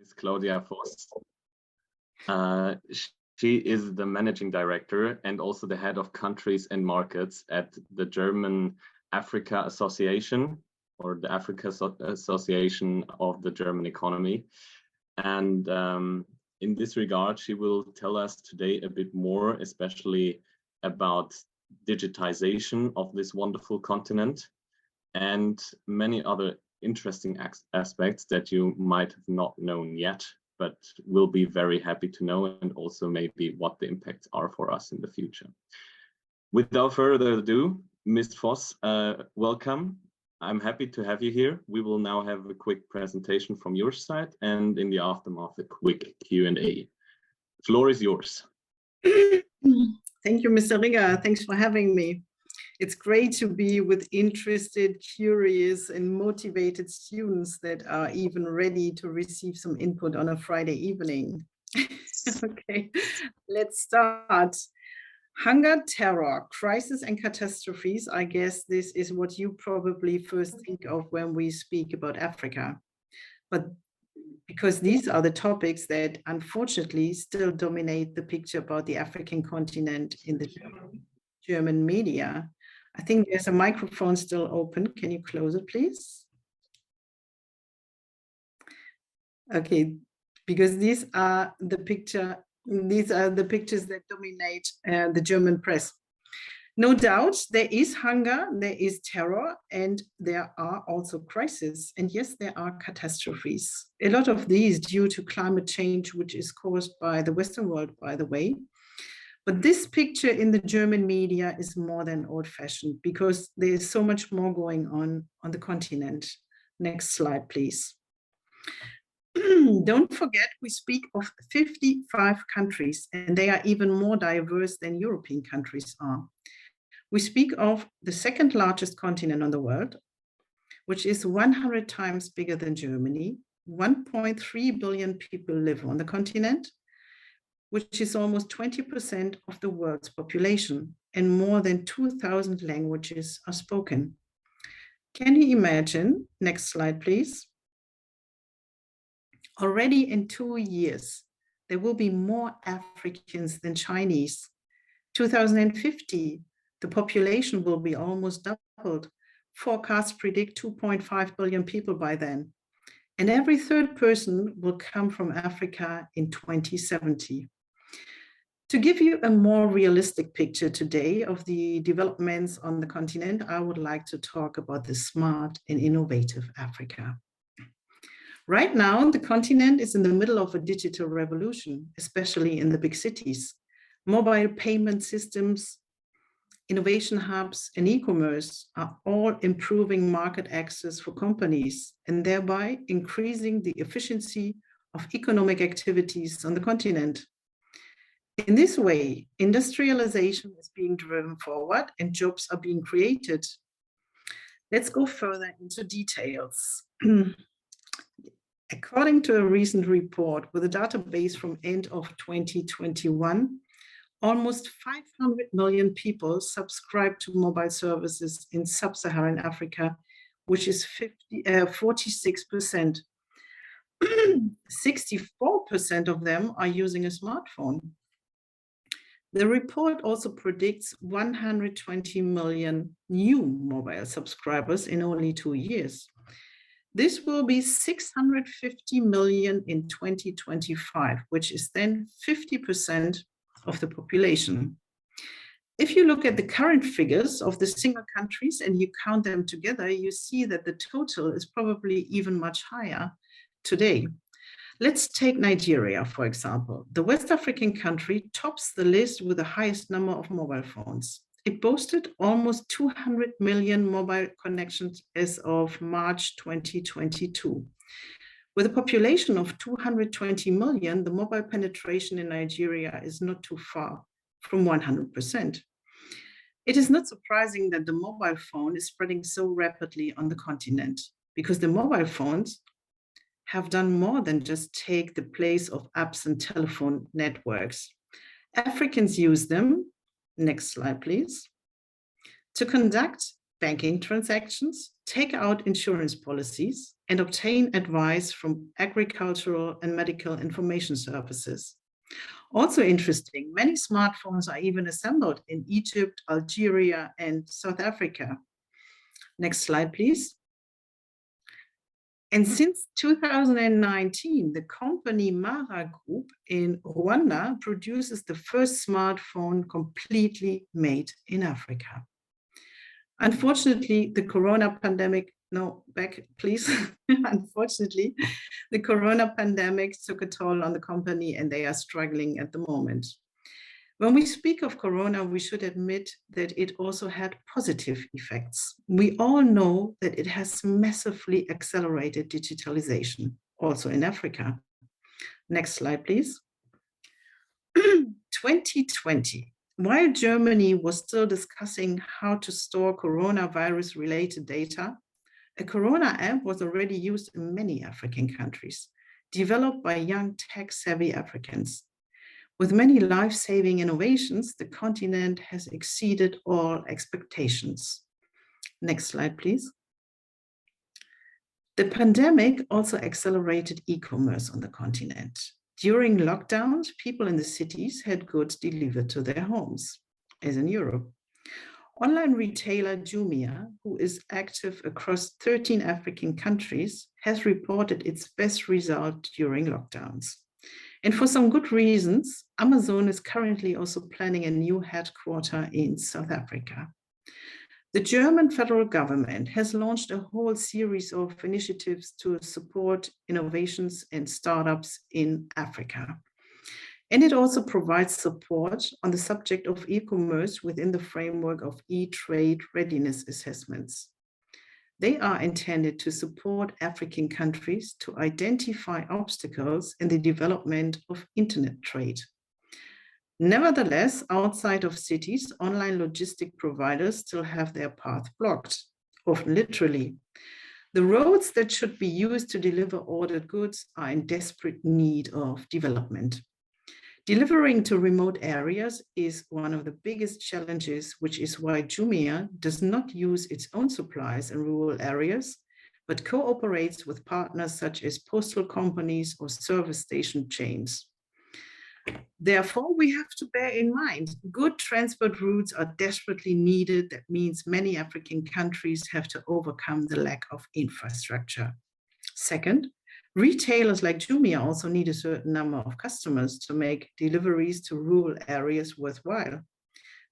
is Claudia Voß. She is the managing director and also the head of countries and markets at the German Africa Association, or the Africa Association of the German economy. And in this regard, she will tell us today a bit more, especially about digitization of this wonderful continent and many other interesting aspects that you might have not known yet, but will be very happy to know, and also maybe what the impacts are for us in the future. Without further ado, Ms. Voß, welcome. I'm happy to have you here. We will now have a quick presentation from your side, and in the aftermath, a quick Q&A. The floor is yours. Thank you, Mr. Rigger. Thanks for having me. It's great to be with interested, curious, and motivated students that are even ready to receive some input on a Friday evening. Okay, let's start. Hunger, terror, crisis, and catastrophes. I guess this is what you probably first think of when we speak about Africa. But because these are the topics that unfortunately still dominate the picture about the African continent in the German media. I think there's a microphone still open. Can you close it, please? Okay, because these are the pictures that dominate the German press. No doubt there is hunger, there is terror, and there are also crises. And yes, there are catastrophes. A lot of these due to climate change, which is caused by the Western world, by the way. But this picture in the German media is more than old-fashioned because there is so much more going on the continent. Next slide, please. Don't forget, we speak of 55 countries, and they are even more diverse than European countries are. We speak of the second largest continent on the world, which is 100 times bigger than Germany. 1.3 billion people live on the continent, which is almost 20% of the world's population, and more than 2,000 languages are spoken. Can you imagine? Next slide, please. Already in 2 years, there will be more Africans than Chinese. 2050, the population will be almost doubled. Forecasts predict 2.5 billion people by then. And every third person will come from Africa in 2070. To give you a more realistic picture today of the developments on the continent, I would like to talk about the smart and innovative Africa. Right now, the continent is in the middle of a digital revolution, especially in the big cities. Mobile payment systems, innovation hubs, and e-commerce are all improving market access for companies and thereby increasing the efficiency of economic activities on the continent. In this way, industrialization is being driven forward and jobs are being created. Let's go further into details. According to a recent report with a database from end of 2021, almost 500 million people subscribe to mobile services in sub-Saharan Africa, which is 46%. 64% of them are using a smartphone. The report also predicts 120 million new mobile subscribers in only 2 years. This will be 650 million in 2025, which is then 50% of the population. If you look at the current figures of the single countries and you count them together, you see that the total is probably even much higher today. Let's take Nigeria, for example. The West African country tops the list with the highest number of mobile phones. It boasted almost 200 million mobile connections as of March 2022. With a population of 220 million, the mobile penetration in Nigeria is not too far from 100%. It is not surprising that the mobile phone is spreading so rapidly on the continent, because the mobile phones have done more than just take the place of apps and telephone networks. Africans use them, next slide please, to conduct banking transactions, take out insurance policies, and obtain advice from agricultural and medical information services. Also interesting, many smartphones are even assembled in Egypt, Algeria, and South Africa. Next slide, please. And since 2019, the company Mara Group in Rwanda produces the first smartphone completely made in Africa. Unfortunately, the corona pandemic, no, back please. Unfortunately, the corona pandemic took a toll on the company and they are struggling at the moment. When we speak of corona, we should admit that it also had positive effects. We all know that it has massively accelerated digitalization, also in Africa. Next slide, please. 2020, while Germany was still discussing how to store coronavirus-related data, a corona app was already used in many African countries, developed by young tech-savvy Africans. With many life-saving innovations, the continent has exceeded all expectations. Next slide, please. The pandemic also accelerated e-commerce on the continent. During lockdowns, people in the cities had goods delivered to their homes, as in Europe. Online retailer Jumia, who is active across 13 African countries, has reported its best result during lockdowns. And for some good reasons, Amazon is currently also planning a new headquarters in South Africa. The German federal government has launched a whole series of initiatives to support innovations and startups in Africa. And it also provides support on the subject of e-commerce within the framework of e-trade readiness assessments. They are intended to support African countries to identify obstacles in the development of internet trade. Nevertheless, outside of cities, online logistic providers still have their path blocked, often literally. The roads that should be used to deliver ordered goods are in desperate need of development. Delivering to remote areas is one of the biggest challenges, which is why Jumia does not use its own supplies in rural areas, but cooperates with partners such as postal companies or service station chains. Therefore, we have to bear in mind, good transport routes are desperately needed. That means many African countries have to overcome the lack of infrastructure. Second, retailers like Jumia also need a certain number of customers to make deliveries to rural areas worthwhile.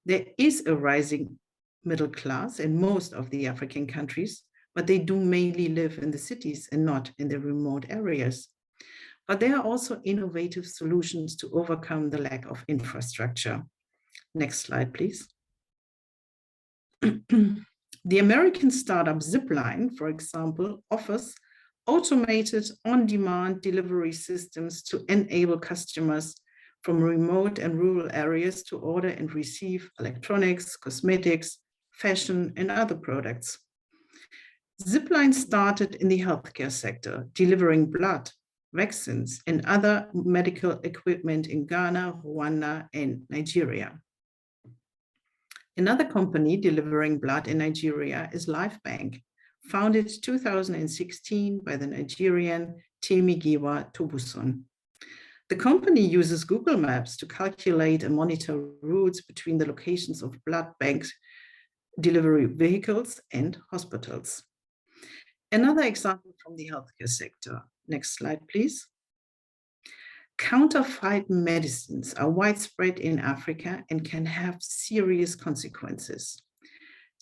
There is a rising middle class in most of the African countries, but they do mainly live in the cities and not in the remote areas. But there are also innovative solutions to overcome the lack of infrastructure. Next slide, please. The American startup Zipline, for example, offers automated on-demand delivery systems to enable customers from remote and rural areas to order and receive electronics, cosmetics, fashion, and other products. Zipline started in the healthcare sector, delivering blood, vaccines, and other medical equipment in Ghana, Rwanda, and Nigeria. Another company delivering blood in Nigeria is LifeBank, founded 2016 by the Nigerian Temigiwa Tobuson. The company uses Google Maps to calculate and monitor routes between the locations of blood bank delivery vehicles and hospitals. Another example from the healthcare sector. Next slide, please. Counterfeit medicines are widespread in Africa and can have serious consequences.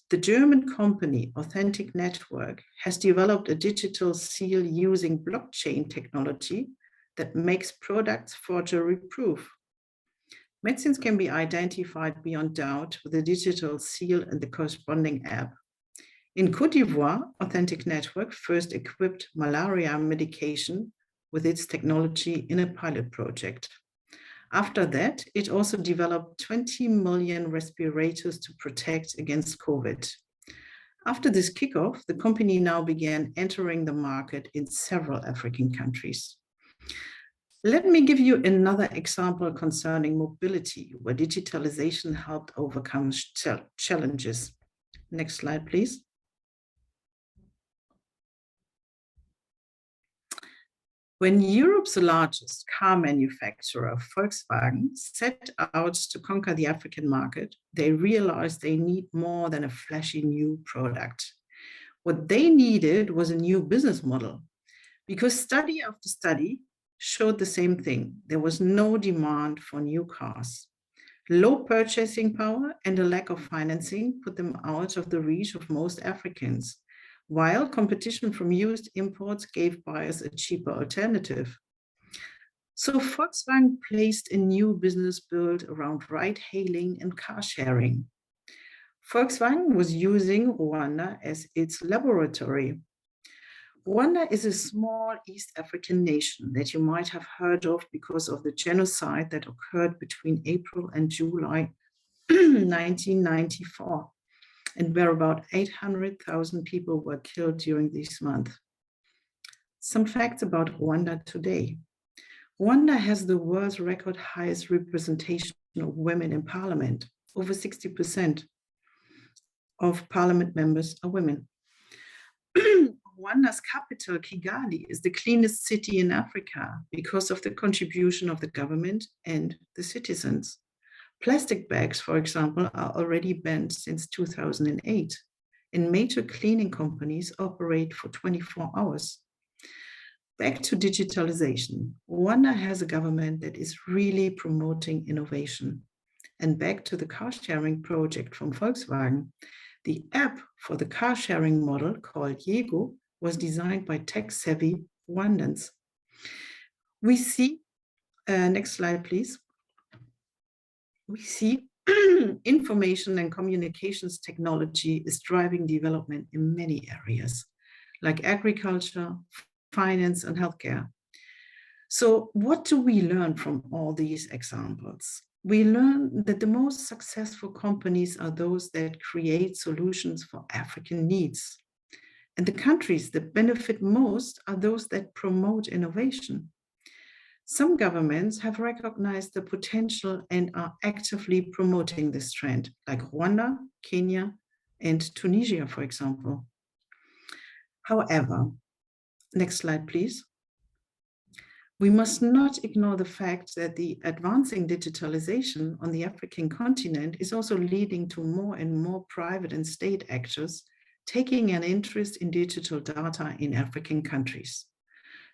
The German company Authentic Network has developed a digital seal using blockchain technology that makes products forgery-proof. Medicines can be identified beyond doubt with a digital seal and the corresponding app. In Côte d'Ivoire, Authentic Network first equipped malaria medication with its technology in a pilot project. After that, it also developed 20 million respirators to protect against COVID. After this kickoff, the company now began entering the market in several African countries. Let me give you another example concerning mobility, where digitalization helped overcome challenges. Next slide, please. When Europe's largest car manufacturer, Volkswagen, set out to conquer the African market, they realized they need more than a flashy new product. What they needed was a new business model, because study after study showed the same thing. There was no demand for new cars. Low purchasing power and a lack of financing put them out of the reach of most Africans, while competition from used imports gave buyers a cheaper alternative. So Volkswagen placed a new business built around ride-hailing and car sharing. Volkswagen was using Rwanda as its laboratory. Rwanda is a small East African nation that you might have heard of because of the genocide that occurred between April and July 1994, and where about 800,000 people were killed during this month. Some facts about Rwanda today. Rwanda has the world's record highest representation of women in parliament. Over 60% of parliament members are women. Rwanda's capital, Kigali, is the cleanest city in Africa because of the contribution of the government and the citizens. Plastic bags, for example, are already banned since 2008, and major cleaning companies operate for 24 hours. Back to digitalization. Rwanda has a government that is really promoting innovation. And back to the car sharing project from Volkswagen. The app for the car sharing model, called Yego, was designed by tech-savvy Rwandans. We see, next slide, please. We see information and communications technology is driving development in many areas, like agriculture, finance, and healthcare. So what do we learn from all these examples? We learn that the most successful companies are those that create solutions for African needs. And the countries that benefit most are those that promote innovation. Some governments have recognized the potential and are actively promoting this trend, like Rwanda, Kenya, and Tunisia, for example. However, next slide, please. We must not ignore the fact that the advancing digitalization on the African continent is also leading to more and more private and state actors taking an interest in digital data in African countries.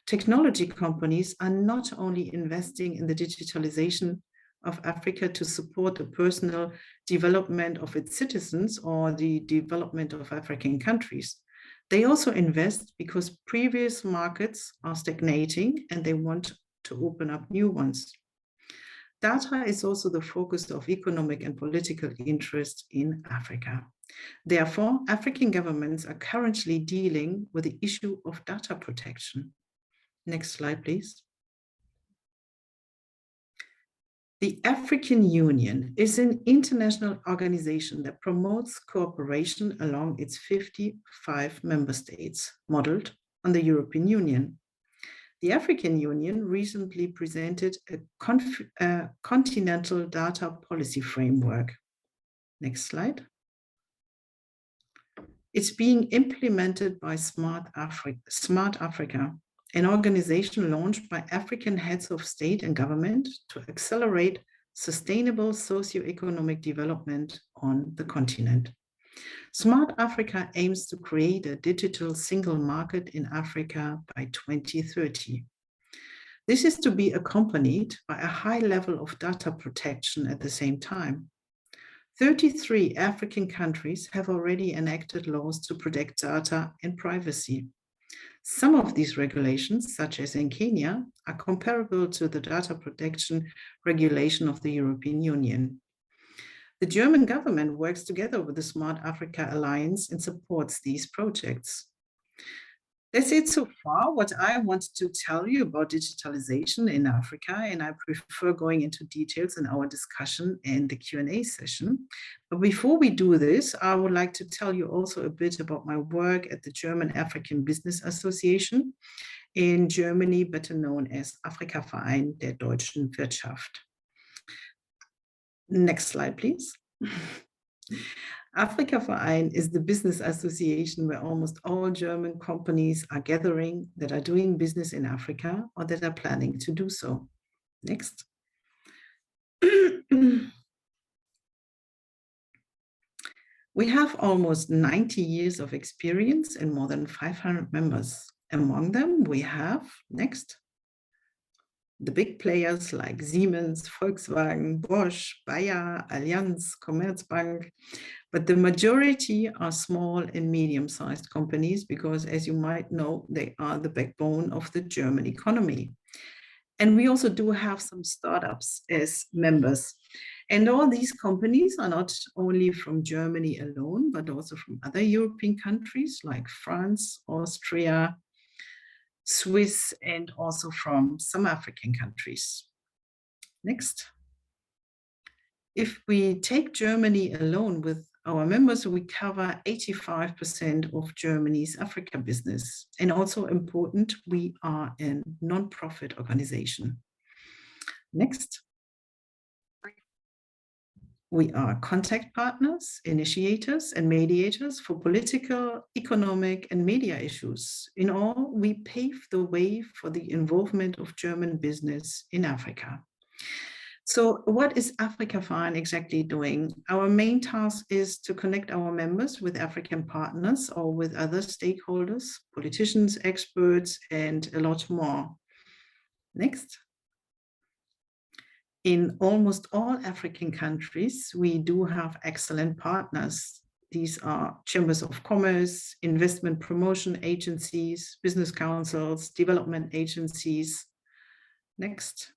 Technology companies are not only investing in the digitalization of Africa to support the personal development of its citizens or the development of African countries. They also invest because previous markets are stagnating and they want to open up new ones. Data is also the focus of economic and political interest in Africa. Therefore, African governments are currently dealing with the issue of data protection. Next slide, please. The African Union is an international organization that promotes cooperation along its 55 member states, modeled on the European Union. The African Union recently presented a continental data policy framework. Next slide. It's being implemented by Smart Africa, an organization launched by African heads of state and government to accelerate sustainable socioeconomic development on the continent. Smart Africa aims to create a digital single market in Africa by 2030. This is to be accompanied by a high level of data protection at the same time. 33 African countries have already enacted laws to protect data and privacy. Some of these regulations, such as in Kenya, are comparable to the data protection regulation of the European Union. The German government works together with the Smart Africa Alliance and supports these projects. That's it so far, what I wanted to tell you about digitalization in Africa, and I prefer going into details in our discussion and the Q&A session. But before we do this, I would like to tell you also a bit about my work at the German African Business Association in Germany, better known as Afrika-Verein der deutschen Wirtschaft. Next slide, please. Afrika Verein is the business association where almost all German companies are gathering that are doing business in Africa or that are planning to do so. Next. We have almost 90 years of experience and more than 500 members. Among them, we have, next, the big players like Siemens, Volkswagen, Bosch, Bayer, Allianz, Commerzbank, but the majority are small and medium-sized companies because, as you might know, they are the backbone of the German economy. And we also do have some startups as members. And all these companies are not only from Germany alone, but also from other European countries like France, Austria, Swiss, and also from some African countries. Next. If we take Germany alone with our members, we cover 85% of Germany's Africa business. And also important, we are a non-profit organization. Next. We are contact partners, initiators, and mediators for political, economic, and media issues. In all, we pave the way for the involvement of German business in Africa. So what is Afrika Verein exactly doing? Our main task is to connect our members with African partners or with other stakeholders, politicians, experts, and a lot more. Next. In almost all African countries, we do have excellent partners. These are chambers of commerce, investment promotion agencies, business councils, development agencies. Next.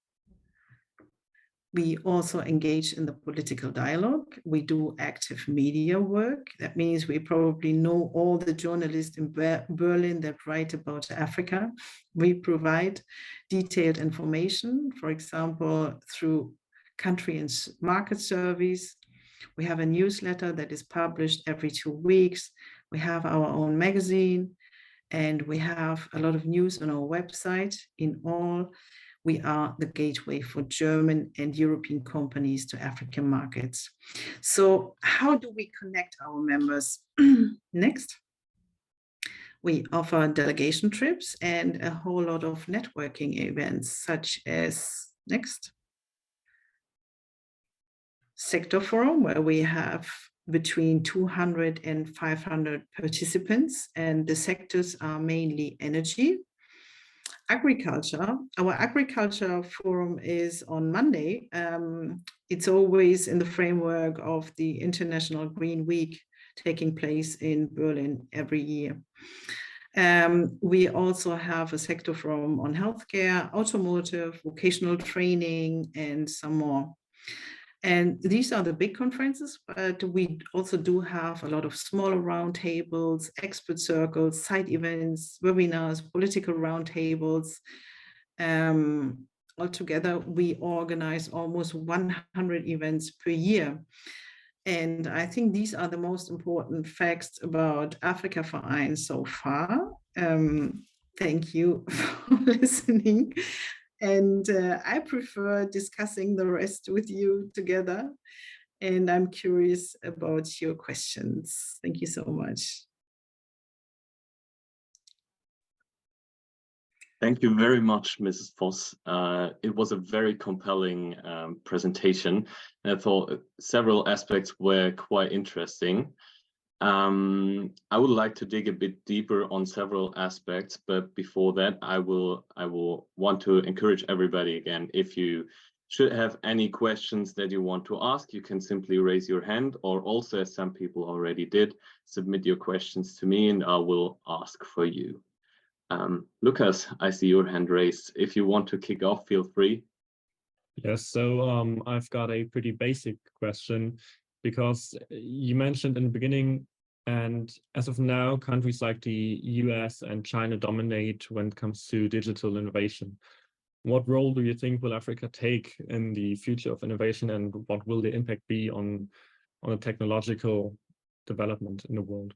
We also engage in the political dialogue. We do active media work. That means we probably know all the journalists in Berlin that write about Africa. We provide detailed information, for example, through country and market surveys. We have a newsletter that is published every 2 weeks. We have our own magazine, and we have a lot of news on our website. In all, we are the gateway for German and European companies to African markets. So how do we connect our members? Next. We offer delegation trips and a whole lot of networking events, such as, next, sector forum, where we have between 200 and 500 participants, and the sectors are mainly energy, agriculture. Our agriculture forum is on Monday. It's always in the framework of the International Green Week taking place in Berlin every year. We also have a sector forum on healthcare, automotive, vocational training, and some more. And these are the big conferences, but we also do have a lot of smaller roundtables, expert circles, side events, webinars, political roundtables. Altogether, we organize almost 100 events per year. And I think these are the most important facts about Afrika Verein so far. Thank you for listening. And I prefer discussing the rest with you together. And I'm curious about your questions. Thank you so much. Thank you very much, Mrs. Voß. It was a very compelling presentation. I thought several aspects were quite interesting. I would like to dig a bit deeper on several aspects, but before that, I will want to encourage everybody again. If you should have any questions that you want to ask, you can simply raise your hand, or also, as some people already did, submit your questions to me and I will ask for you. Lucas, I see your hand raised. If you want to kick off, feel free. Yes, so I've got a pretty basic question, because you mentioned in the beginning, and as of now, countries like the US and China dominate when it comes to digital innovation. What role do you think will Africa take in the future of innovation, and what will the impact be on a technological development in the world?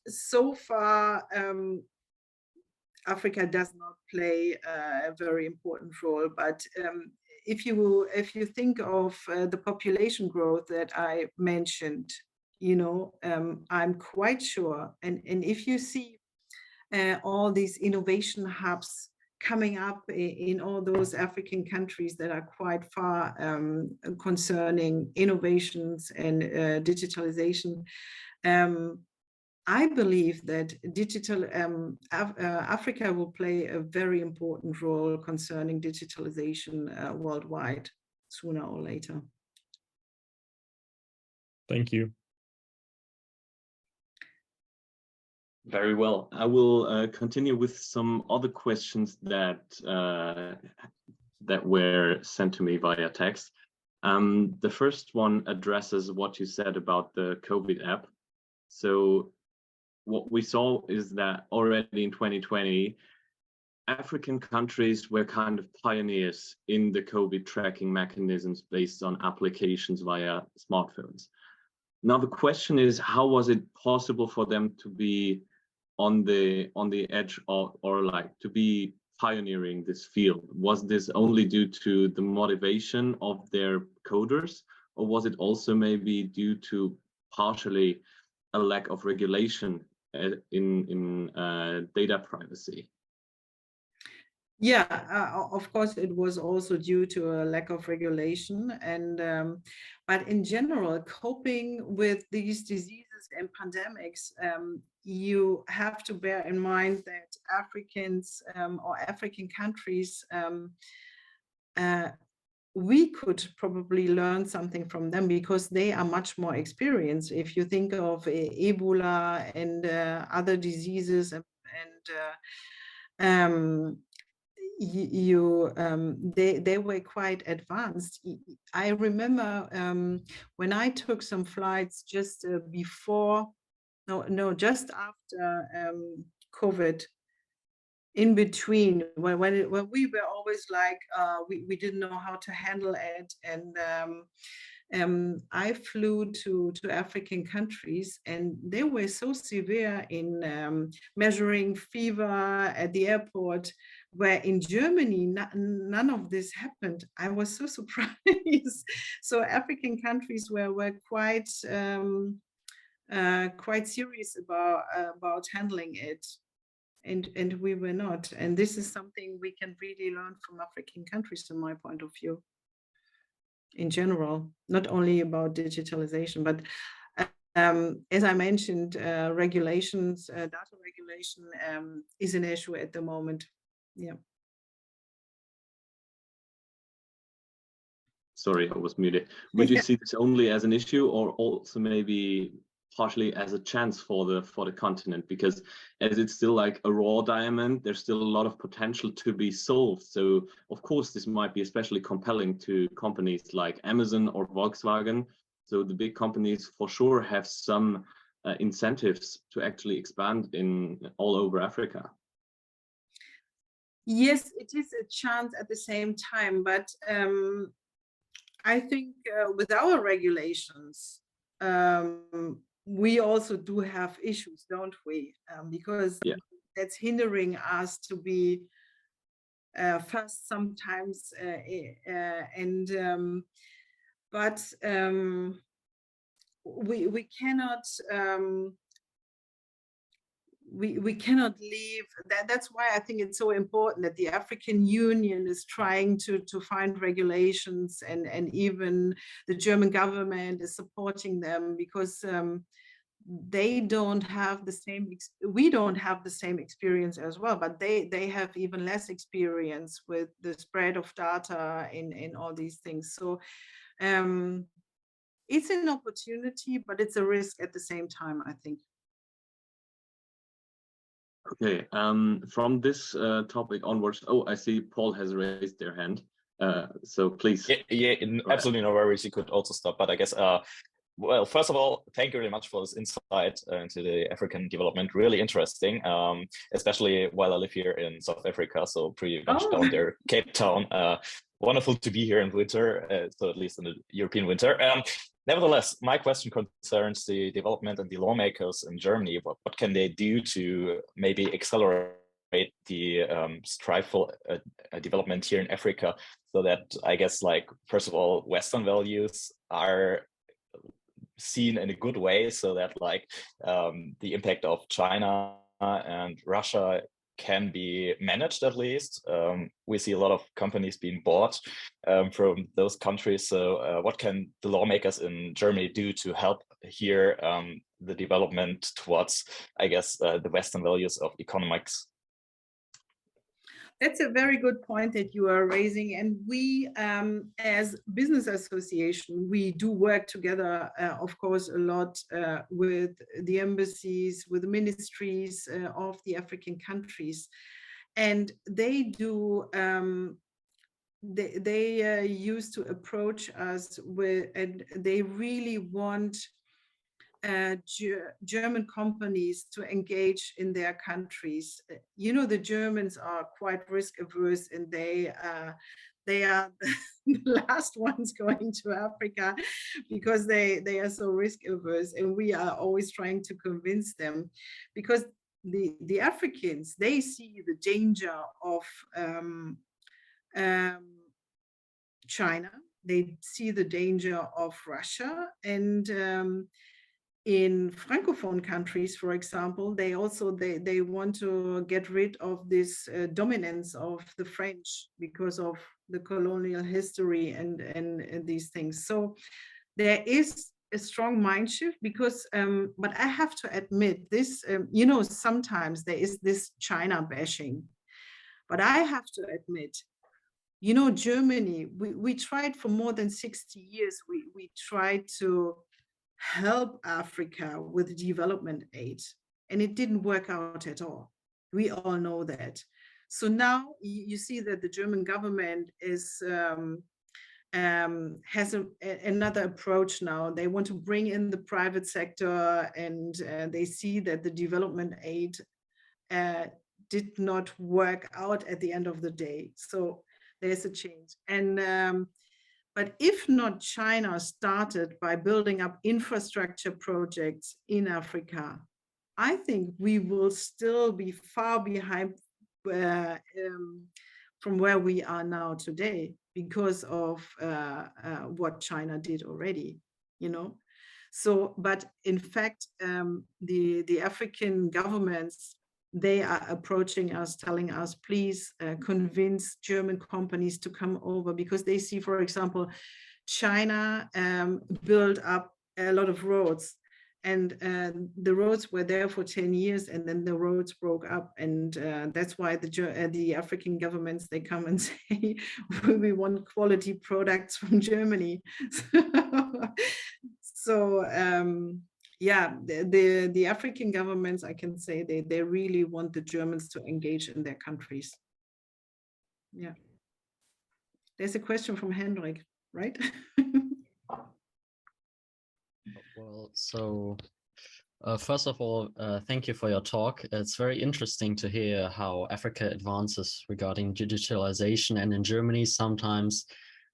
So far, Africa does not play a very important role, but if you think of the population growth that I mentioned, you know, I'm quite sure, and if you see all these innovation hubs coming up in all those African countries that are quite far concerning innovations and digitalization, I believe that Africa will play a very important role concerning digitalization worldwide, sooner or later. Thank you. Very well. I will continue with some other questions that that were sent to me via text. The first one addresses what you said about the COVID app. So what we saw is that already in 2020, African countries were kind of pioneers in the COVID tracking mechanisms based on applications via smartphones. Now the question is, how was it possible for them to be on the edge or like to be pioneering this field? Was this only due to the motivation of their coders, or was it also maybe due to partially a lack of regulation in data privacy? Yeah, of course, it was also due to a lack of regulation, and but in general, coping with these diseases and pandemics, you have to bear in mind that Africans or African countries, we could probably learn something from them because they are much more experienced. If you think of Ebola and other diseases they were quite advanced. I remember when I took some flights just before, just after COVID, in between, when we were always like we didn't know how to handle it, and I flew to African countries, and they were so severe in measuring fever at the airport, where in Germany none of this happened. I was so surprised. So African countries were quite quite serious about handling it. And we were not. And this is something we can really learn from African countries, from my point of view, in general, not only about digitalization, but as I mentioned, regulations, data regulation is an issue at the moment. Yeah. Sorry, I was muted. Would you see this only as an issue, or also maybe partially as a chance for the continent? Because as it's still like a raw diamond, there's still a lot of potential to be solved. So of course this might be especially compelling to companies like Amazon or Volkswagen. So the big companies for sure have some incentives to actually expand in all over Africa. Yes, it is a chance at the same time, but I think with our regulations, we also do have issues, don't we? Because that's hindering us to be fast sometimes, but we cannot. We cannot leave. That's why I think it's so important that the African Union is trying to find regulations, and even the German government is supporting them, because they don't have the same, we don't have the same experience as well, but they have even less experience with the spread of data in all these things. So it's an opportunity, but it's a risk at the same time, I think. Okay, from this topic onwards, I see Paul has raised their hand. So please. Yeah, absolutely no worries. You could also stop, but I guess, well, first of all, thank you very much for this insight into the African development. Really interesting, especially while I live here in South Africa, so pretty much down there, Cape Town. Wonderful to be here in winter, so at least in the European winter. Nevertheless, my question concerns the development and the lawmakers in Germany. What can they do to maybe accelerate the strive for development here in Africa, so that I guess, like, first of all, Western values are seen in a good way, so that like the impact of China and Russia can be managed at least. We see a lot of companies being bought from those countries. So what can the lawmakers in Germany do to help here the development towards, I guess, the Western values of economics? That's a very good point that you are raising. And we, as business association, we do work together, of course, a lot with the embassies, with the ministries of the African countries. And they do, they used to approach us with, and they really want German companies to engage in their countries. You know, the Germans are quite risk averse, and they are the last ones going to Africa because they are so risk averse, and we are always trying to convince them, because the Africans, they see the danger of China, they see the danger of Russia, and in Francophone countries, for example, they also they want to get rid of this dominance of the French because of the colonial history and these things. So there is a strong mind shift, because but I have to admit this, you know, sometimes there is this China bashing, but I have to admit, you know, Germany, we tried for more than 60 years, we tried to help Africa with development aid, and it didn't work out at all. We all know that. So now you see that the German government is has another approach now. They want to bring in the private sector, and they see that the development aid did not work out at the end of the day. So there's a change. And but if not China started by building up infrastructure projects in Africa, I think we will still be far behind from where we are now today, because of what China did already, you know. So, but in fact, the African governments, they are approaching us, telling us, please convince German companies to come over, because they see, for example, China build up a lot of roads, and the roads were there for 10 years, and then the roads broke up, and that's why the African governments, they come and say, we want quality products from Germany. So yeah, the African governments, I can say, they really want the Germans to engage in their countries. Yeah. There's a question from Hendrik, right? Well, so first of all, thank you for your talk. It's very interesting to hear how Africa advances regarding digitalization. And in Germany, sometimes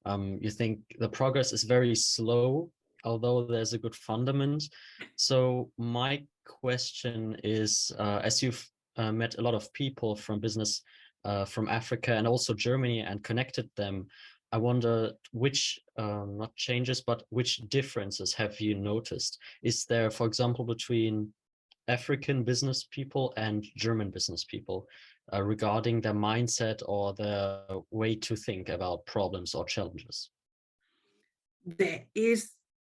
you think the progress is very slow, although there's a good fundament. So my question is, as you've met a lot of people from business from Africa and also Germany and connected them, I wonder which, not changes, but which differences have you noticed? Is there, for example, between African business people and German business people regarding their mindset or their way to think about problems or challenges? There is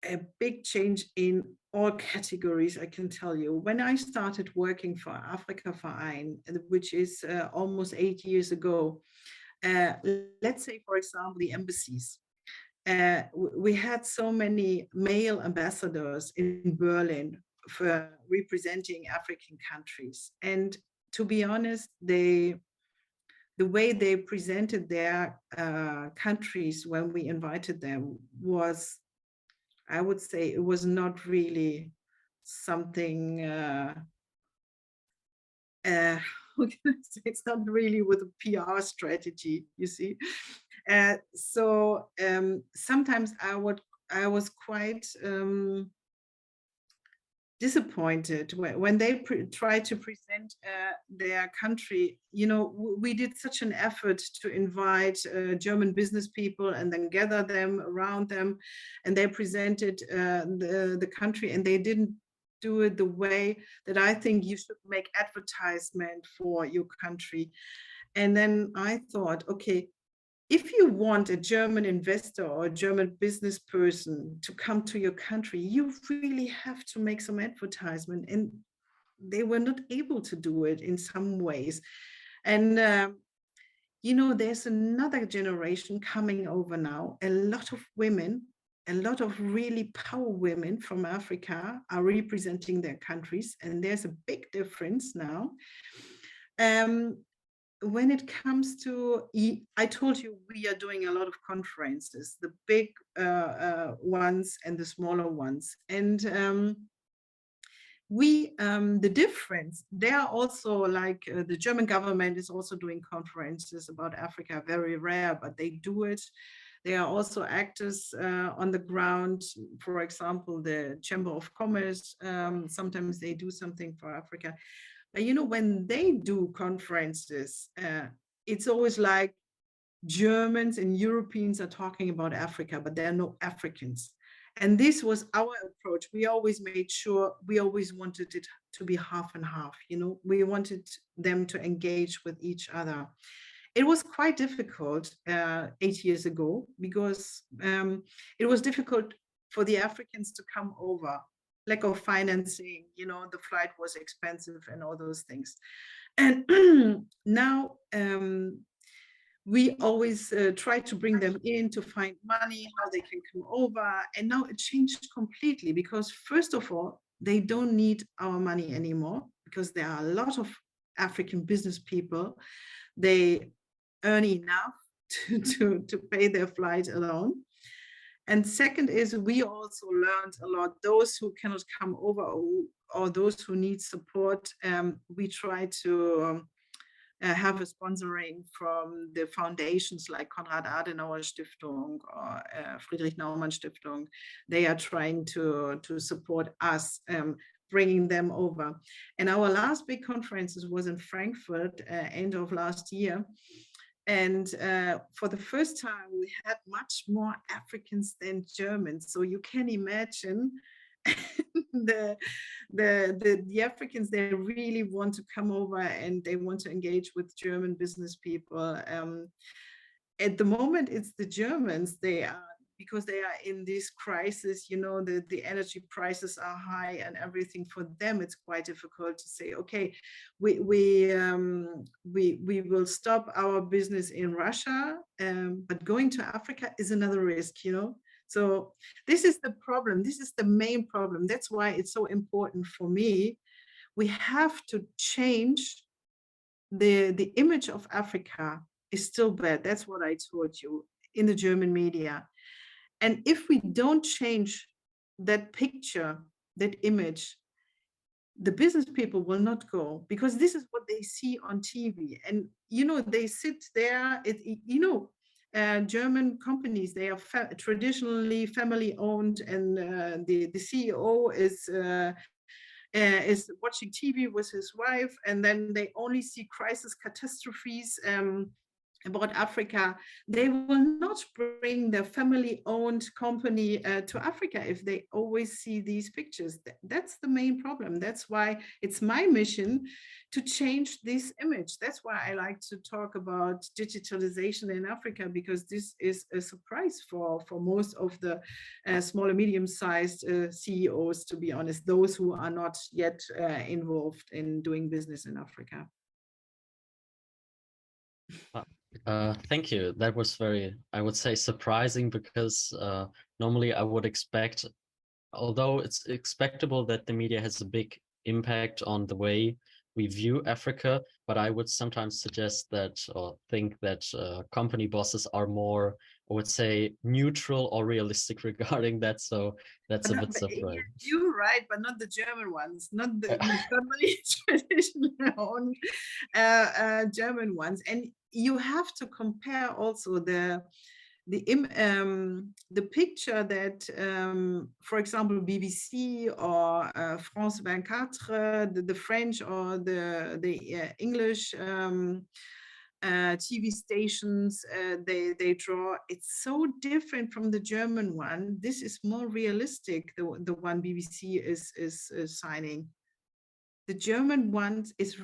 a big change in all categories, I can tell you. When I started working for Afrika Verein, which is almost 8 years ago, let's say, for example, the embassies. We had so many male ambassadors in Berlin for representing African countries. And to be honest, the way they presented their countries when we invited them was, I would say, it was not really something, it's not really with a PR strategy, you see. So sometimes I was quite disappointed when they try to present their country. You know, we did such an effort to invite German business people and then gather them around them, and they presented the country, and they didn't do it the way that I think you should make advertisement for your country. And then I thought, okay, if you want a German investor or a German business person to come to your country, you really have to make some advertisement. And they were not able to do it in some ways. And, you know, there's another generation coming over now. A lot of women, a lot of really power women from Africa are representing their countries. And there's a big difference now. When it comes to, I told you we are doing a lot of conferences, the big ones and the smaller ones. And the difference, they are also like the German government is also doing conferences about Africa, very rare, but they do it. They are also actors on the ground. For example, the Chamber of Commerce, sometimes they do something for Africa. But you know, when they do conferences, it's always like Germans and Europeans are talking about Africa, but there are no Africans. And this was our approach. We always made sure, we always wanted it to be half and half. You know, we wanted them to engage with each other. It was quite difficult 8 years ago, because it was difficult for the Africans to come over. Lack of financing, you know, the flight was expensive and all those things. And now we always try to bring them in to find money, how they can come over. And now it changed completely, because first of all, they don't need our money anymore, because there are a lot of African business people. They earn enough to pay their flight alone. And second is, we also learned a lot. Those who cannot come over, or those who need support, we try to have a sponsoring from the foundations like Konrad Adenauer Stiftung or Friedrich Naumann Stiftung. They are trying to support us, bringing them over. And our last big conferences was in Frankfurt, end of last year. And for the first time, we had much more Africans than Germans. So you can imagine the Africans, they really want to come over and they want to engage with German business people. At the moment, it's the Germans. They are, because they are in this crisis, you know, the energy prices are high and everything. For them, it's quite difficult to say, okay, we will stop our business in Russia, but going to Africa is another risk, you know. So this is the problem. This is the main problem. That's why it's so important for me. We have to change the image of Africa is still bad. That's what I told you in the German media. And if we don't change that picture, that image, the business people will not go, because this is what they see on TV. And, you know, they sit there, you know, German companies, they are traditionally family owned, and the CEO is watching TV with his wife, and then they only see crisis catastrophes about Africa. They will not bring their family-owned company to Africa if they always see these pictures. That's the main problem. That's why it's my mission to change this image. That's why I like to talk about digitalization in Africa, because this is a surprise for most of the small and medium-sized CEOs, to be honest, those who are not yet involved in doing business in Africa. Thank you. That was very, I would say, surprising, because normally I would expect, although it's expectable that the media has a big impact on the way we view Africa, but I would sometimes suggest that, or think that company bosses are more, I would say, neutral or realistic regarding that. So that's a bit surprising. You're right, but not the German ones, not the family traditional German ones. And you have to compare also the the picture that, for example, BBC or France 24, the French or the English TV stations, they draw, it's so different from the German one. This is more realistic, the one BBC is signing. The German one is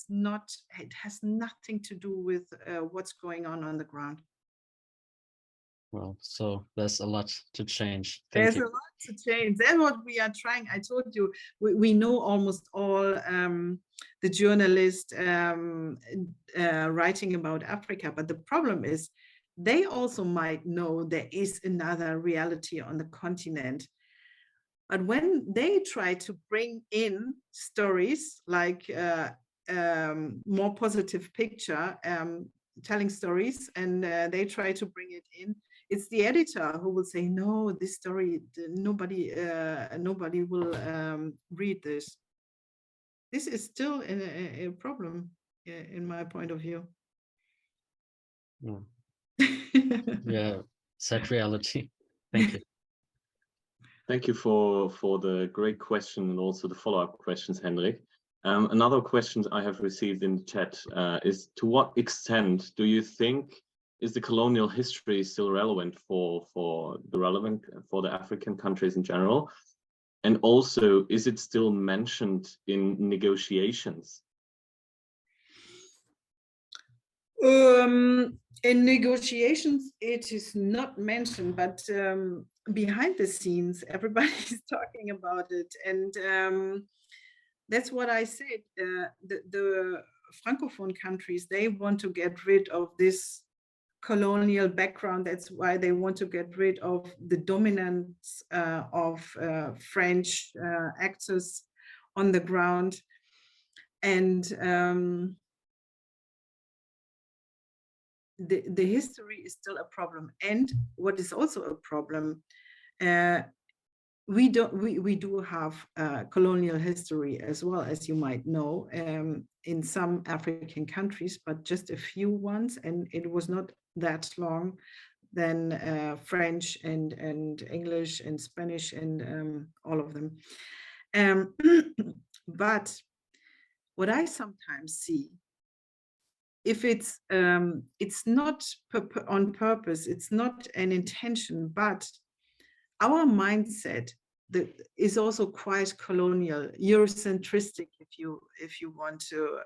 not, it has nothing to do with what's going on the ground. Well, so there's a lot to change. There's a lot to change. That's what we are trying. I told you, we know almost all the journalists writing about Africa, but the problem is they also might know there is another reality on the continent. But when they try to bring in stories like more positive picture, telling stories, and they try to bring it in, it's the editor who will say, no, this story, nobody will read this. This is still a problem in my point of view. Yeah, sad reality. Thank you. Thank you for the great question and also the follow-up questions, Henrik. Another question I have received in the chat is, to what extent do you think is the colonial history still relevant for the African countries in general? And also, is it still mentioned in negotiations? In negotiations, it is not mentioned, but behind the scenes, everybody's talking about it. And that's what I said. The Francophone countries, they want to get rid of this colonial background. That's why they want to get rid of the dominance of French actors on the ground. And the history is still a problem. And what is also a problem, we do have colonial history as well, as you might know, in some African countries, but just a few ones, and it was not that long than French and English and Spanish and all of them. But what I sometimes see, if it's not on purpose, it's not an intention, but our mindset that is also quite colonial, Eurocentristic, if you want to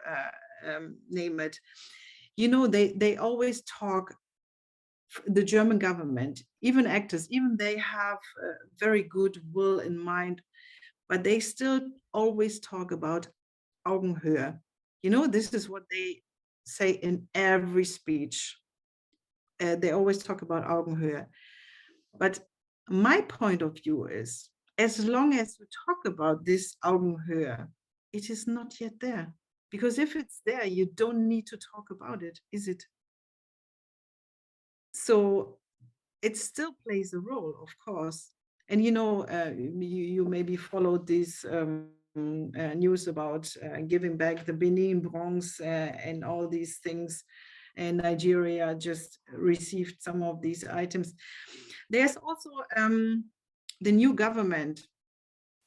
name it. You know, they always talk, the German government, even actors, even they have very good will in mind, but they still always talk about Augenhöhe. You know, this is what they say in every speech. They always talk about Augenhöhe. But my point of view is, as long as you talk about this Augenhöhe, it is not yet there. Because if it's there, you don't need to talk about it, is it? So it still plays a role, of course. And you know, you maybe followed this news about giving back the Benin Bronze and all these things. And Nigeria just received some of these items. There's also the new government.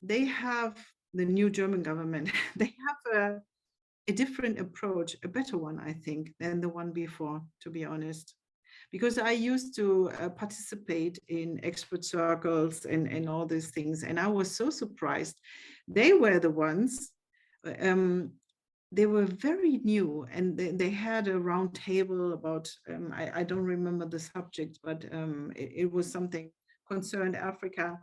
They have, the new German government, they have a different approach, a better one, I think, than the one before, to be honest. Because I used to participate in expert circles and all these things, and I was so surprised. They were the ones, they were very new, and they had a round table about, I don't remember the subject, but it was something concerned Africa.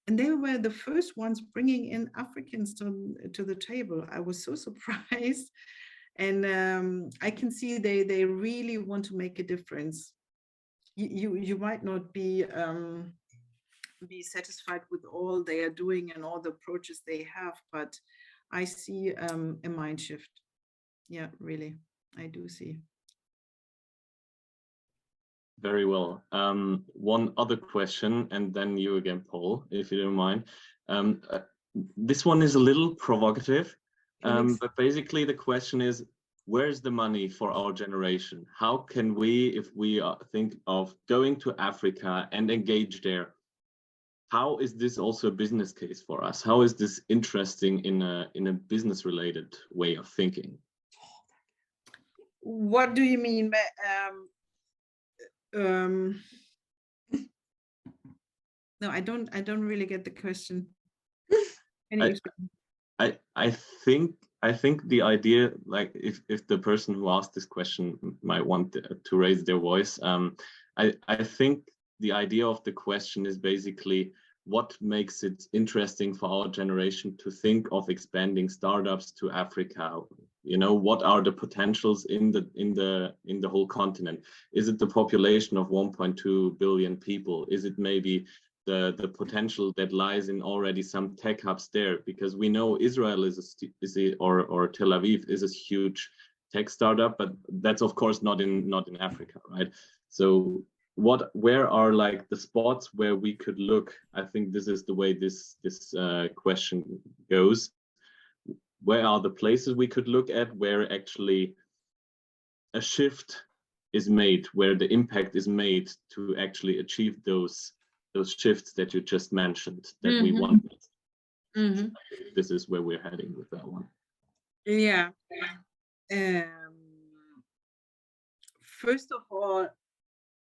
And they were the first ones bringing in Africans to the table. I was so surprised. And I can see they really want to make a difference. You might not be satisfied with all they are doing and all the approaches they have, but I see a mind shift. Yeah, really, I do see. Very well. One other question, and then you again, Paul, if you don't mind. This one is a little provocative, but basically the question is, where's the money for our generation? How can we, if we think of going to Africa and engage there, how is this also a business case for us? How is this interesting in a business related way of thinking? What do you mean by no, I don't really get the question. I think the idea, like if the person who asked this question might want to raise their voice, I think the idea of the question is basically what makes it interesting for our generation to think of expanding startups to Africa. You know, what are the potentials in the whole continent? Is it the population of 1.2 billion people? Is it maybe the potential that lies in already some tech hubs there? Because we know Israel or Tel Aviv is a huge tech startup, but that's of course not in Africa, right? So where are like the spots where we could look? I think this is the way this question goes. Where are the places we could look at where actually a shift is made, where the impact is made to actually achieve those shifts that you just mentioned that we want? This is where we're heading with that one. Yeah. First of all,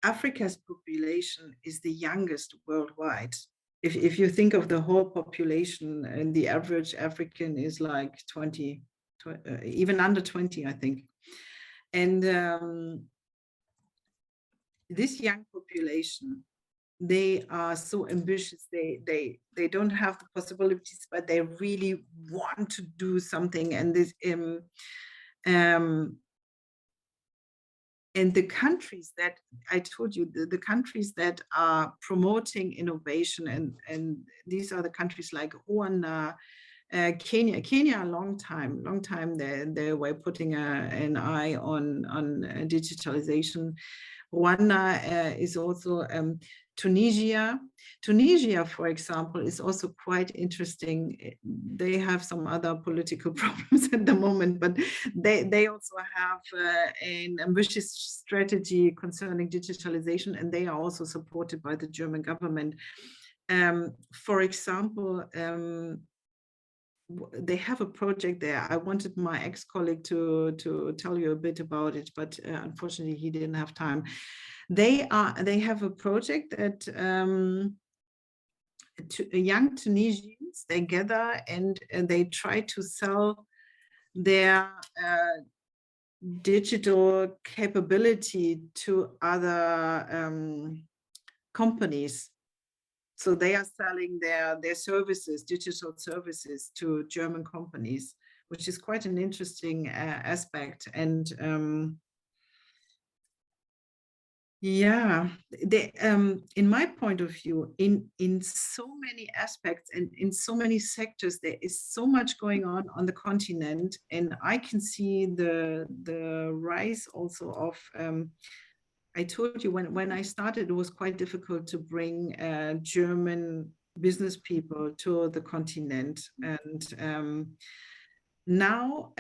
Africa's population is the youngest worldwide. If you think of the whole population, and the average African is like 20, even under 20, I think. And this young population, they are so ambitious. They don't have the possibilities, but they really want to do something. And this and the countries that I told you, the countries that are promoting innovation, and these are the countries like Rwanda, Kenya, a long time they were putting an eye on digitalization. Rwanda is also Tunisia. Tunisia, for example, is also quite interesting. They have some other political problems at the moment, but they also have an ambitious strategy concerning digitalization, and they are also supported by the German government. For example, they have a project there. I wanted my ex-colleague to tell you a bit about it, but unfortunately he didn't have time. They have a project that young Tunisians, they gather and they try to sell their digital capability to other companies. So they are selling their services, digital services, to German companies, which is quite an interesting aspect. And yeah, in my point of view, in so many aspects and in so many sectors, there is so much going on the continent, and I can see the rise also of. I told you when I started, it was quite difficult to bring German business people to the continent, and now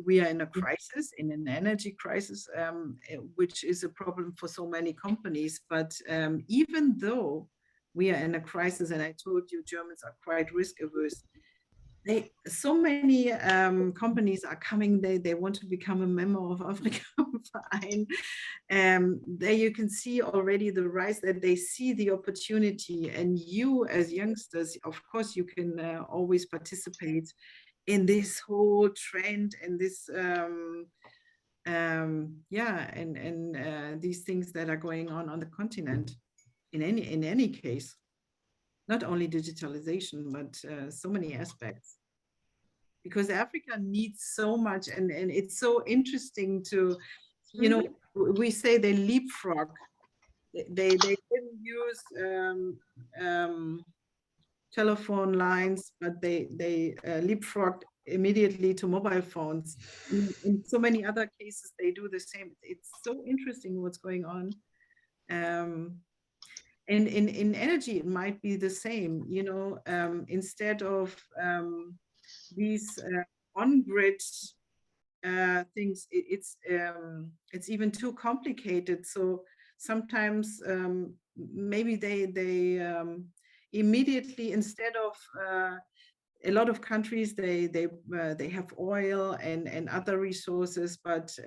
we are in a crisis, in an energy crisis, which is a problem for so many companies. But even though we are in a crisis, and I told you Germans are quite risk averse, so many companies are coming. They want to become a member of Afrika Verein. There you can see already the rise, that they see the opportunity, and you as youngsters, of course, you can always participate in this whole trend and this these things that are going on the continent in any case. Not only digitalization, but so many aspects. Because Africa needs so much, and it's so interesting to, you know, we say they leapfrog. They didn't use telephone lines, but they leapfrogged immediately to mobile phones. In so many other cases, they do the same. It's so interesting what's going on. And in energy, it might be the same, you know, instead of these on-grid things, it's even too complicated. So sometimes maybe they immediately, instead of a lot of countries, they have oil and other resources, but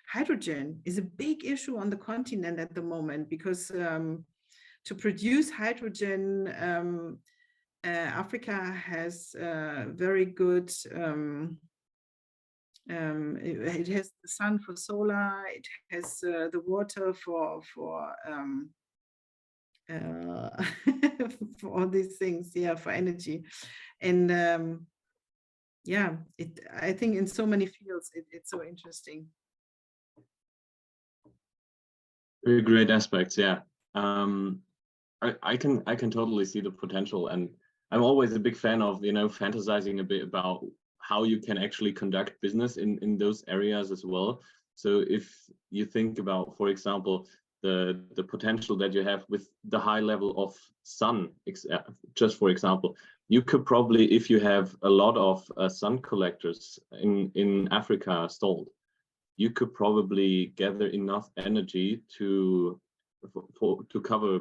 hydrogen is a big issue on the continent at the moment, because to produce hydrogen, Africa has very good, it has the sun for solar, it has the water for for all these things, yeah, for energy. And yeah, I think in so many fields it's so interesting. Very great aspects, yeah. I can totally see the potential, and I'm always a big fan of, you know, fantasizing a bit about how you can actually conduct business in those areas as well. So if you think about, for example, the potential that you have with the high level of sun, just for example, you could probably, if you have a lot of sun collectors in Africa installed, you could probably gather enough energy to cover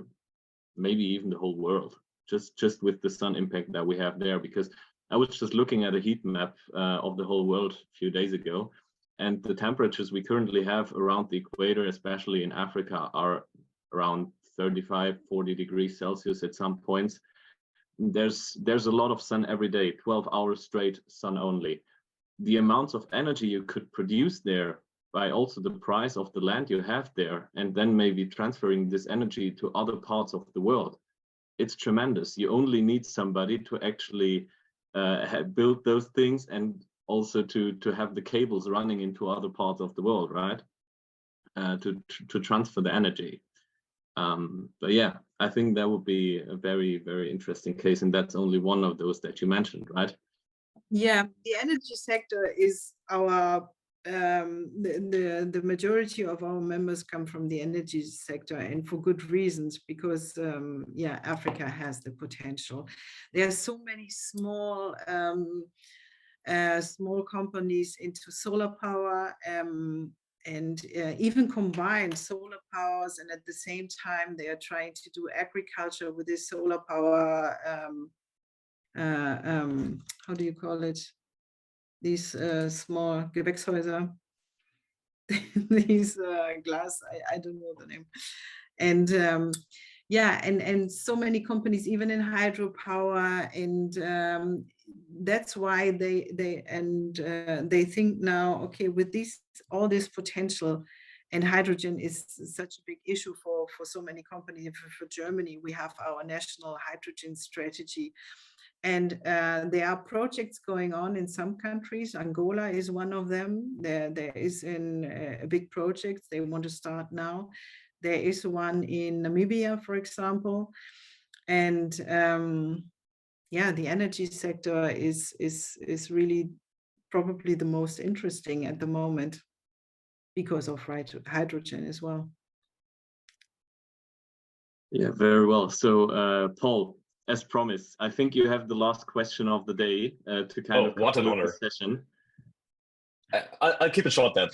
maybe even the whole world, just with the sun impact that we have there. Because I was just looking at a heat map of the whole world a few days ago, and the temperatures we currently have around the equator, especially in Africa, are around 35, 40 degrees Celsius at some points. There's a lot of sun every day, 12 hours straight sun only. The amounts of energy you could produce there, by also the price of the land you have there, and then maybe transferring this energy to other parts of the world, it's tremendous. You only need somebody to actually build those things, and also to have the cables running into other parts of the world, right? To transfer the energy. But yeah, I think that would be a very, very interesting case, and that's only one of those that you mentioned, right? Yeah, the energy sector is our the majority of our members come from the energy sector, and for good reasons, because yeah, Africa has the potential. There are so many small small companies into solar power, and even combined solar powers, and at the same time they are trying to do agriculture with this solar power. How do you call it? These small Gewächshäuser, these glass, I don't know the name. And yeah, and so many companies, even in hydropower, and that's why they think now, okay, with all this potential, and hydrogen is such a big issue for so many companies. For Germany, we have our national hydrogen strategy. And there are projects going on in some countries. Angola is one of them. There is a big project they want to start now. There is one in Namibia, for example. And yeah, the energy sector is really probably the most interesting at the moment, because of hydrogen as well. Yeah, very well. So Paul, as promised, I think you have the last question of the day to kind of what an honor. The session. I'll keep it short then.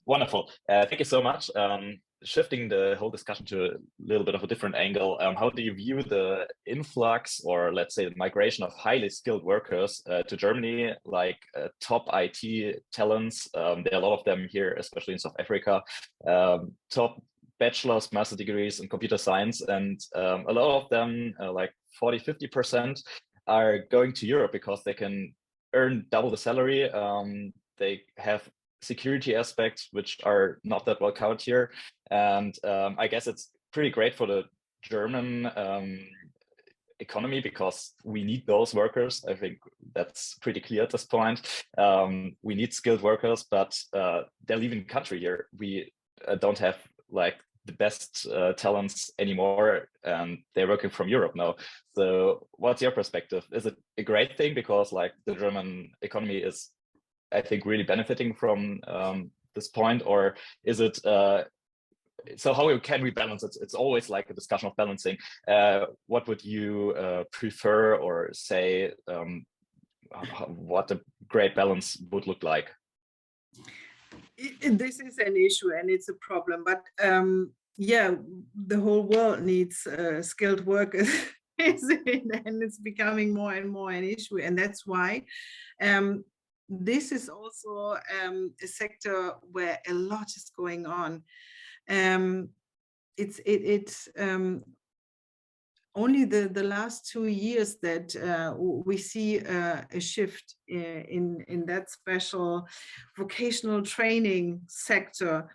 Wonderful. Thank you so much. Shifting the whole discussion to a little bit of a different angle, how do you view the influx, or let's say the migration of highly skilled workers to Germany, like top IT talents? There are a lot of them here, especially in South Africa, top bachelor's, master degrees in computer science, and a lot of them, like 40–50%, are going to Europe because they can earn double the salary. They have security aspects which are not that well covered here, and I guess it's pretty great for the German economy, because we need those workers. I think that's pretty clear at this point. We need skilled workers, but they're leaving the country here. We don't have like the best talents anymore, and they're working from Europe now. So what's your perspective? Is it a great thing because like the German economy is, I think, really benefiting from this point, or is it so how can we balance it? It's always like a discussion of balancing. What would you prefer or say? what a great balance would look like? This is an issue and it's a problem, but yeah, the whole world needs skilled workers. And it's becoming more and more an issue, and that's why this is also a sector where a lot is going on. It's only the last 2 years that we see a shift in that special vocational training sector.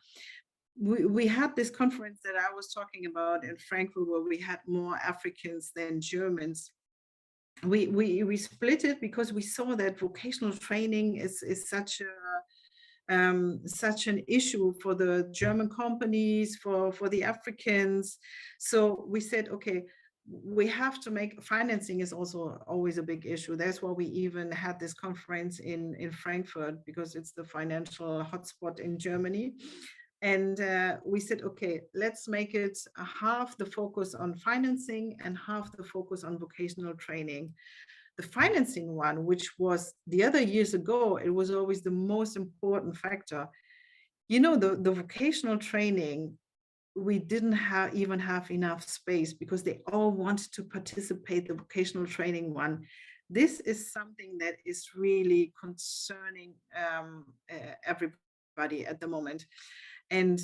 We had this conference that I was talking about in Frankfurt, where we had more Africans than Germans. We split it because we saw that vocational training is such an issue for the German companies, for the Africans. So we said, okay, we have to make financing is also always a big issue. That's why we even had this conference in Frankfurt, because it's the financial hotspot in Germany. And we said, okay, let's make it half the focus on financing and half the focus on vocational training. The financing one, which was the other years ago, it was always the most important factor. You know, the vocational training, we didn't even have enough space because they all wanted to participate the vocational training one. This is something that is really concerning everybody at the moment. And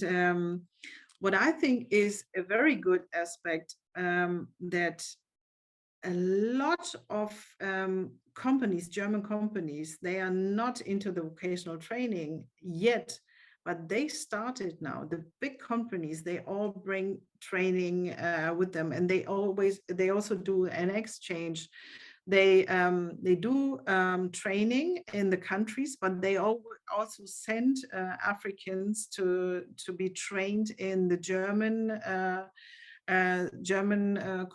what I think is a very good aspect, that a lot of companies, German companies, they are not into the vocational training yet, but they started now. The big companies, they all bring training with them, and they also do an exchange. They do training in the countries, but they also send Africans to be trained in the German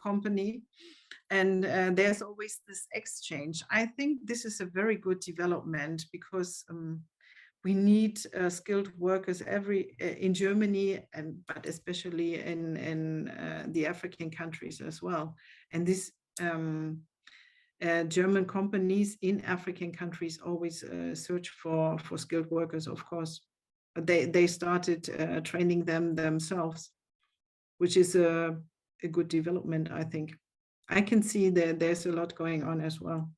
company. And there's always this exchange. I think this is a very good development, because we need skilled workers in Germany, but especially in the African countries as well. And this German companies in African countries always search for skilled workers, of course. They started training them themselves, which is a good development, I think. I can see that there's a lot going on as well.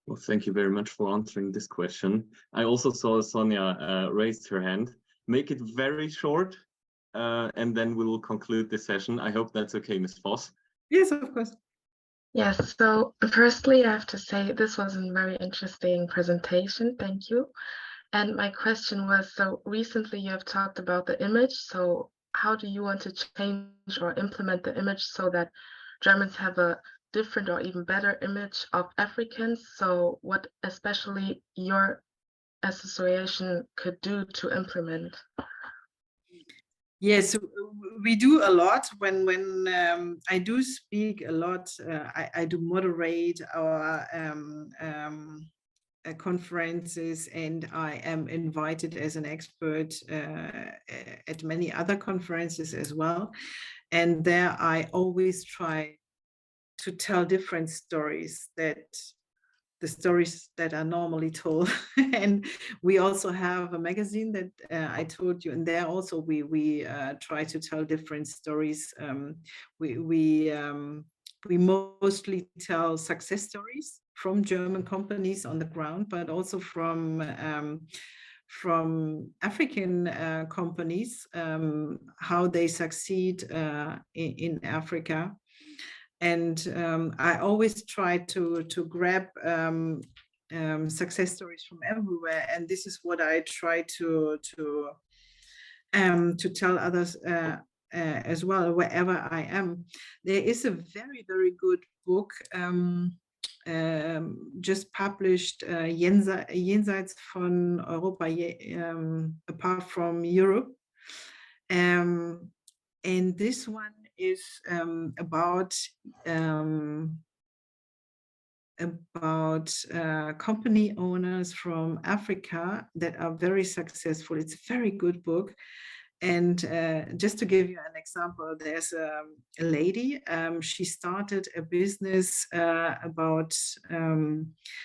Well, thank you very much for answering this question. I also saw Sonia raised her hand. Make it very short, and then we will conclude this session. I hope that's okay, Ms. Voß. Yes, of course. Yes, so firstly, I have to say this was a very interesting presentation. Thank you. And my question was, so recently you have talked about the image. So how do you want to change or implement the image so that Germans have a different or even better image of Africans? So what especially your association could do to implement? Yes, we do a lot. When I do speak a lot, I do moderate our conferences, and I am invited as an expert at many other conferences as well. And there I always try to tell different stories, the stories that are normally told. And we also have a magazine that I told you, and there also we try to tell different stories. We mostly tell success stories from German companies on the ground, but also from African companies, how they succeed in Africa. And I always try to grab success stories from everywhere, and this is what I try to tell others as well, wherever I am. There is a very, very good book just published, Jenseits von Europa, apart from Europe. And this one is about company owners from Africa that are very successful. It's a very good book. And just to give you an example, there's a lady, she started a business about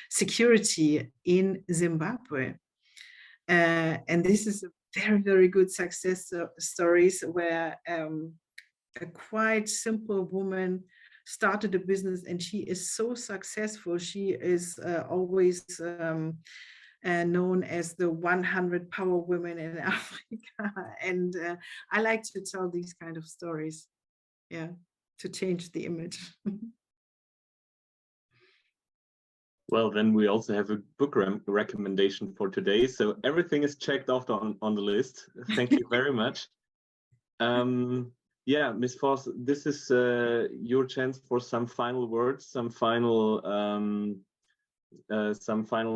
security in Zimbabwe. And this is a very, very good success stories where a quite simple woman started a business and she is so successful. She is always known as the 100 power women in Africa. And I like to tell these kind of stories, yeah, to change the image. Well, then we also have a book recommendation for today. So everything is checked off on the list. Thank you very much. Yeah, Ms. Voß, this is your chance for some final words, some final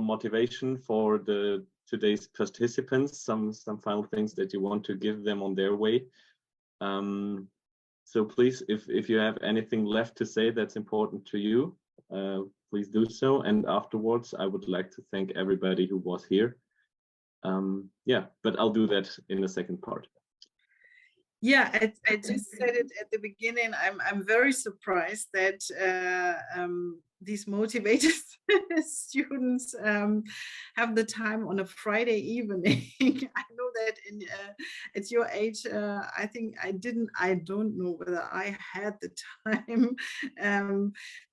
motivation for today's participants, some final things that you want to give them on their way. So please, if you have anything left to say that's important to you, please do so. And afterwards, I would like to thank everybody who was here. Yeah, but I'll do that in the second part. Yeah, I just said it at the beginning. I'm very surprised that these motivated students have the time on a Friday evening. I know that at your age, I think I don't know whether I had the time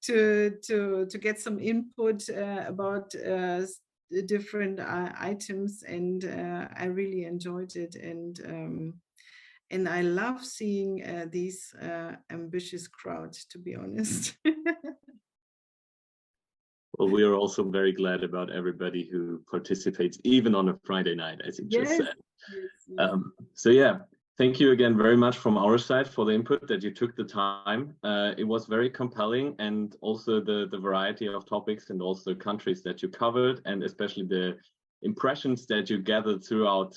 to get some input about the different items, and I really enjoyed it. And I love seeing these ambitious crowds, to be honest. Well, we are also very glad about everybody who participates, even on a Friday night, as you just said. Yes. So yeah, thank you again very much from our side for the input that you took the time. It was very compelling, and also the variety of topics and also countries that you covered, and especially the impressions that you gathered throughout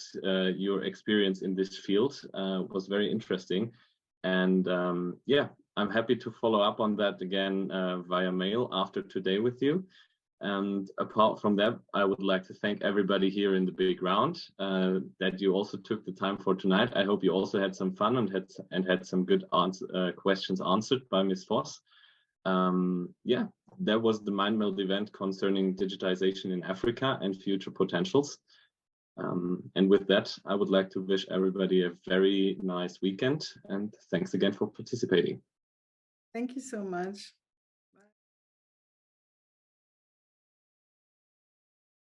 your experience in this field was very interesting. And yeah, I'm happy to follow up on that again via mail after today with you. And apart from that, I would like to thank everybody here in the big round that you also took the time for tonight. I hope you also had some fun and had some good questions answered by Ms. Voß. Yeah, that was the MindMeld event concerning digitization in Africa and future potentials. And with that, I would like to wish everybody a very nice weekend, and thanks again for participating. Thank you so much.